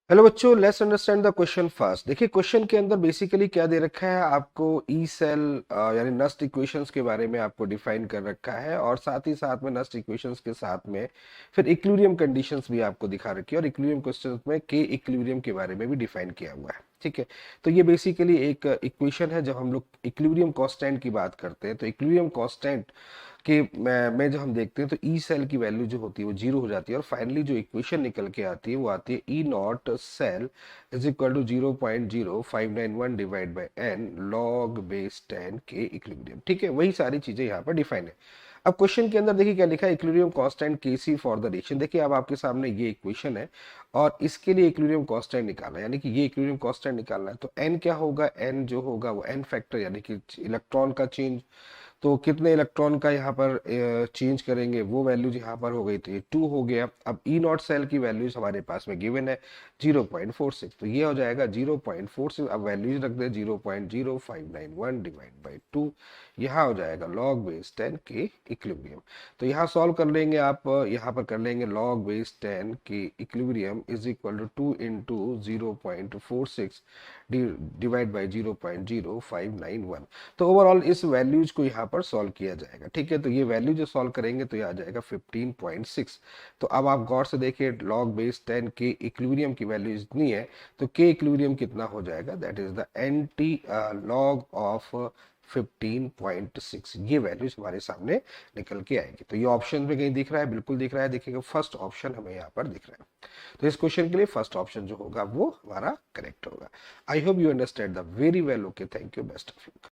Hello बच्चों, let's understand the question first. देखिए question के अंदर बेसिकली क्या दे रखा है आपको, ई सेल यानी नस्ट इक्वेशंस के बारे में आपको डिफाइन कर रखा है, और साथ ही साथ में नस्ट इक्वेशंस के साथ में फिर इक्विलिब्रियम कंडीशंस भी आपको दिखा रखी है, और इक्विलिब्रियम क्वेश्चंस में के इक्विलिब्रियम के बारे में भी डिफाइन किया हुआ है। ठीक है, तो ये बेसिकली एक इक्वेशन है। जब हम लोग इक्विलिब्रियम कांस्टेंट की बात करते हैं तो इक्विलिब्रियम कांस्टेंट कि मैं जब हम देखते हैं तो ई सेल की वैल्यू जो होती है वो जीरो हो जाती है, और फाइनली जो इक्वेशन निकल के आती है वो आती है E nought cell is equal to 0.0591 divide by n log base 10 के इक्विलिब्रियम। ठीक है, वही सारी चीजें यहाँ पर डिफाइन है। अब क्वेश्चन के अंदर देखिए क्या लिखा है, इक्विलिब्रियम कांस्टेंट के सी फॉर द रिएक्शन। देखिए अब आपके सामने ये इक्वेशन है और इसके लिए इक्विलिब्रियम कांस्टेंट निकालना है, यानी कि ये इक्विलिब्रियम कांस्टेंट निकालना है। तो एन क्या होगा, एन जो होगा वो एन फैक्टर यानी कि इलेक्ट्रॉन का चेंज। तो कितने इलेक्ट्रॉन का यहाँ पर चेंज करेंगे वो वैल्यूज यहाँ पर हो गई, तो ये 2 हो गया। अब ई नॉट सेल की वैल्यूज हमारे पास में गिवन है 0.46, तो ये हो जाएगा 0.46। अब वैल्यूज रख दे 0.0591 डिवाइड बाई 2, यहाँ हो जाएगा लॉग बेस 10 के इक्विलिब्रियम। तो यहाँ सॉल्व कर लेंगे आप, यहाँ पर कर लेंगे लॉग बेस 10 के equilibrium is equal to 2 into 0.46 divide by 0.0591। तो ओवरऑल इस वैल्यूज को यहाँ पर सॉल्व किया जाएगा। ठीक है, तो ये वैल्यू जो सॉल्व करेंगे तो ये आ जाएगा 15.6। तो अब आप गौर से देखिए, लॉग बेस 10 के इक्विलिब्रियम की वैल्यू इतनी है, तो के इक्विलिब्रियम कितना हो जाएगा, that is the anti log of 15.6। ये वैल्यूज हमारे सामने निकल के आएगी। तो ये ऑप्शन में कहीं दिख रहा है, बिल्कुल दिख रहा है। देखिएगा फर्स्ट ऑप्शन हमें यहाँ पर दिख रहा है, तो इस क्वेश्चन के लिए फर्स्ट ऑप्शन जो होगा वो हमारा करेक्ट होगा। I hope you understand the very well. Okay, thank you, best of luck.